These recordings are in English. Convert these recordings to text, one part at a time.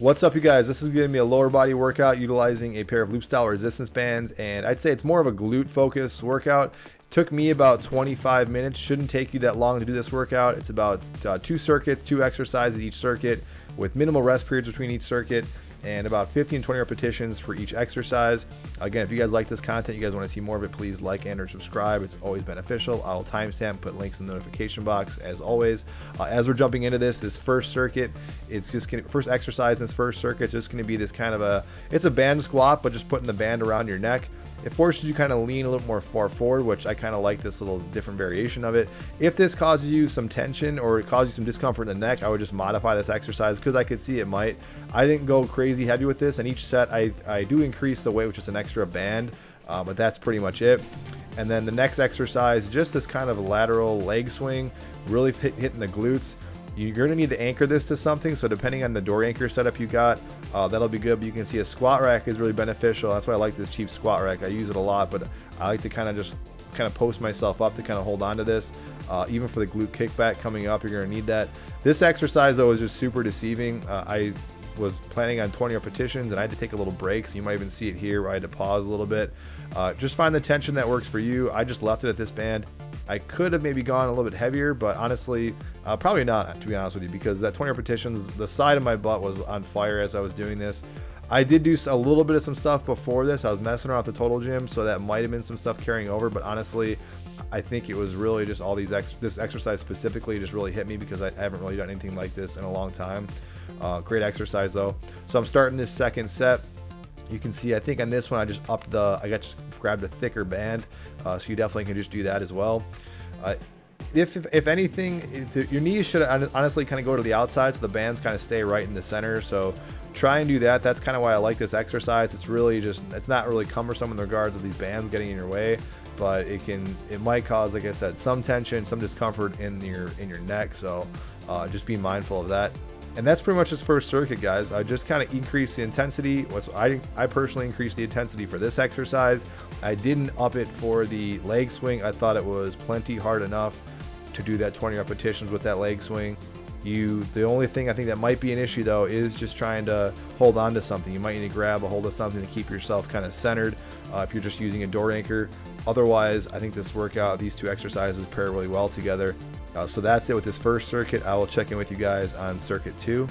What's up, you guys? This is going to be a lower body workout utilizing a pair of loop style resistance bands, and I'd say it's more of a glute focus workout. Took me about 25 minutes. Shouldn't take you that long to do this workout. It's about 2 circuits, 2 exercises each circuit with minimal rest periods between each circuit, and about 15 to 20 repetitions for each exercise. Again, if you guys like this content, you guys want to see more of it, please like and or subscribe. It's always beneficial. I'll timestamp, put links in the notification box as always. As we're jumping into this first circuit, it's just gonna, first exercise in this first circuit, it's just going to be this kind of it's a band squat, but just putting the band around your neck. It forces you kind of lean a little more far forward, which I kind of like this little different variation of it. If this causes you some tension or it causes you some discomfort in the neck, I would just modify this exercise because I could see it might. I didn't go crazy heavy with this, and each set I do increase the weight, which is an extra band, but that's pretty much it. And then the next exercise, just this kind of lateral leg swing, really hitting the glutes. You're going to need to anchor this to something, so depending on the door anchor setup you got, that'll be good. But you can see a squat rack is really beneficial. That's why I like this cheap squat rack. I use it a lot, but I like to kind of post myself up to kind of hold on to this. Even for the glute kickback coming up, you're going to need that. This exercise though is just super deceiving. I was planning on 20 repetitions and I had to take a little break, so you might even see it here where I had to pause a little bit. Just find the tension that works for you. I just left it at this band. I could have maybe gone a little bit heavier, but honestly, probably not, to be honest with you, because that 20 repetitions, the side of my butt was on fire as I was doing this. I did do a little bit of some stuff before this. I was messing around with the total gym, so that might have been some stuff carrying over, but honestly, I think it was really just all these this exercise specifically just really hit me because I haven't really done anything like this in a long time. Great exercise though. So I'm starting this second set. You can see, I think on this one, I just just grabbed a thicker band, so you definitely can just do that as well. If anything, your knees should honestly kind of go to the outside, so the bands kind of stay right in the center. So try and do that. That's kind of why I like this exercise. It's really it's not really cumbersome in regards of these bands getting in your way, but it might cause, like I said, some tension, some discomfort in your neck. So just be mindful of that. And that's pretty much this first circuit, guys. I just kind of increased the intensity. I personally increased the intensity for this exercise. I didn't up it for the leg swing. I thought it was plenty hard enough to do that 20 repetitions with that leg swing. The only thing I think that might be an issue though is just trying to hold on to something. You might need to grab a hold of something to keep yourself kind of centered if you're just using a door anchor. Otherwise, I think this workout, these 2 exercises pair really well together. So that's it with this first circuit. I will check in with you guys on circuit 2.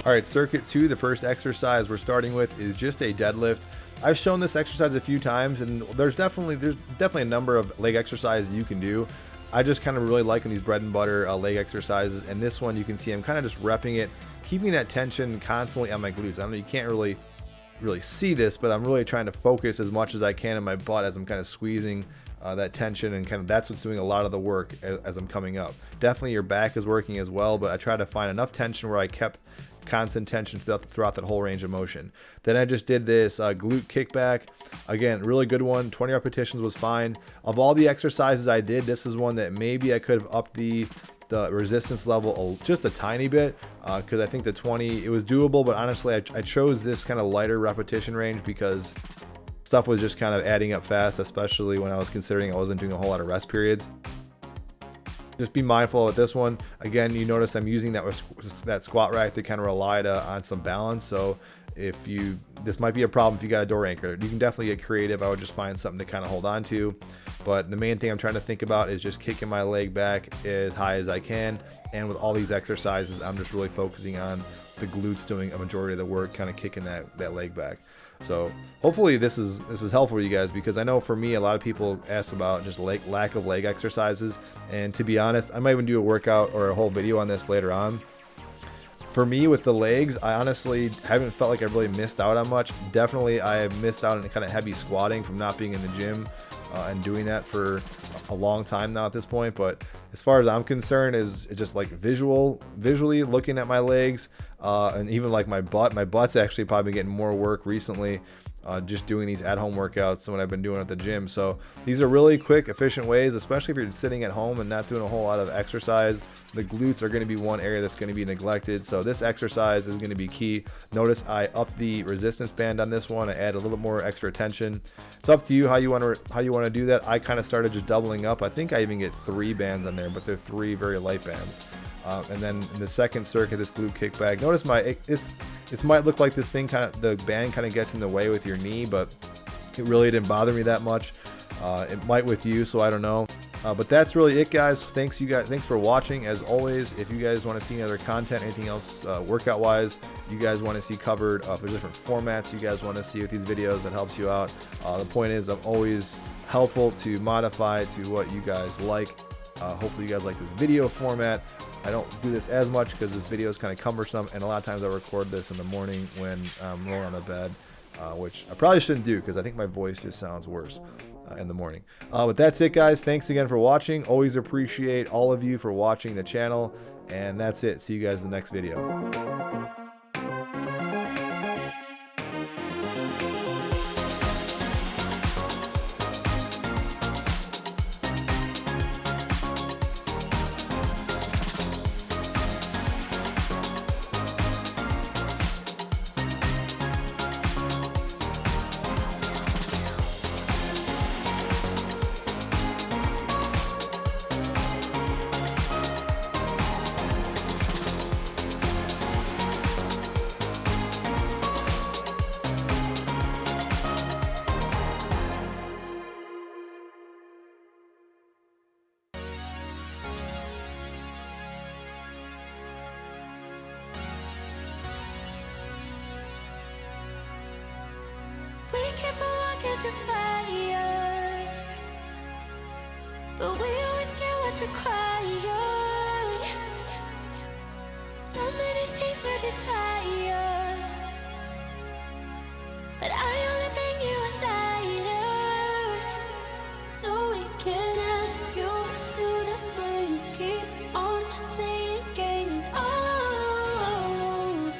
All right, circuit 2, the first exercise we're starting with is just a deadlift. I've shown this exercise a few times, and there's definitely a number of leg exercises you can do. I just kind of really liking these bread and butter leg exercises, and this one you can see I'm kind of just repping it, keeping that tension constantly on my glutes. I don't know, you can't really see this, but I'm really trying to focus as much as I can in my butt as I'm kind of squeezing that tension, and kind of that's what's doing a lot of the work as I'm coming up. Definitely your back is working as well, but I try to find enough tension where I kept constant tension throughout that whole range of motion. Then I just did this glute kickback. Again, really good one. 20 repetitions was fine. Of all the exercises I did, this is one that maybe I could have upped the resistance level just a tiny bit, because I think the 20, it was doable, but honestly I chose this kind of lighter repetition range because stuff was just kind of adding up fast, especially when I was considering I wasn't doing a whole lot of rest periods. Just be mindful with this one. Again, you notice I'm using that squat rack to kind of rely on some balance. So this might be a problem if you got a door anchor. You can definitely get creative. I would just find something to kind of hold on to. But the main thing I'm trying to think about is just kicking my leg back as high as I can. And with all these exercises, I'm just really focusing on the glutes doing a majority of the work, kind of kicking that leg back. So hopefully this is helpful for you guys, because I know for me, a lot of people ask about just lack of leg exercises. And to be honest, I might even do a workout or a whole video on this later on. For me with the legs, I honestly haven't felt like I really missed out on much. Definitely I have missed out on kind of heavy squatting from not being in the gym and doing that for a long time now at this point. But as far as I'm concerned, is just like visually looking at my legs, and even like my butt's actually probably getting more work recently, just doing these at-home workouts than what I've been doing at the gym. So these are really quick, efficient ways, especially if you're sitting at home and not doing a whole lot of exercise. The glutes are going to be one area that's going to be neglected, so this exercise is going to be key. Notice I upped the resistance band on this one. I add a little more extra tension. It's up to you how you want to do that. I kind of started just doubling up. I think I even get 3 bands on there, but they're 3 very light bands. And then in the second circuit, this glute kickback. Notice this might look like this thing the band kind of gets in the way with your knee, but it really didn't bother me that much. It might with you, so I don't know. But that's really it, guys. Thanks for watching. As always, if you guys want to see any other content, anything else workout wise you guys want to see covered, if there's different formats you guys want to see with these videos that helps you out, the point is I'm always helpful to modify to what you guys like. Hopefully you guys like this video format. I don't do this as much because this video is kind of cumbersome, and a lot of times I record this in the morning when I'm rolling on the bed, which I probably shouldn't do because I think my voice just sounds worse in the morning. But that's it, guys. Thanks again for watching. Always appreciate all of you for watching the channel, and that's it. See you guys in the next video. The fire, but we always get what's required. So many things we desire, but I only bring you a lighter, so we can add fuel to the flames. Keep on playing games. Oh,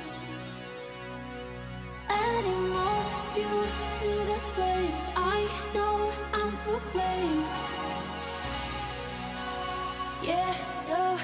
adding more fuel to the flames. I know I'm to blame. Yeah, so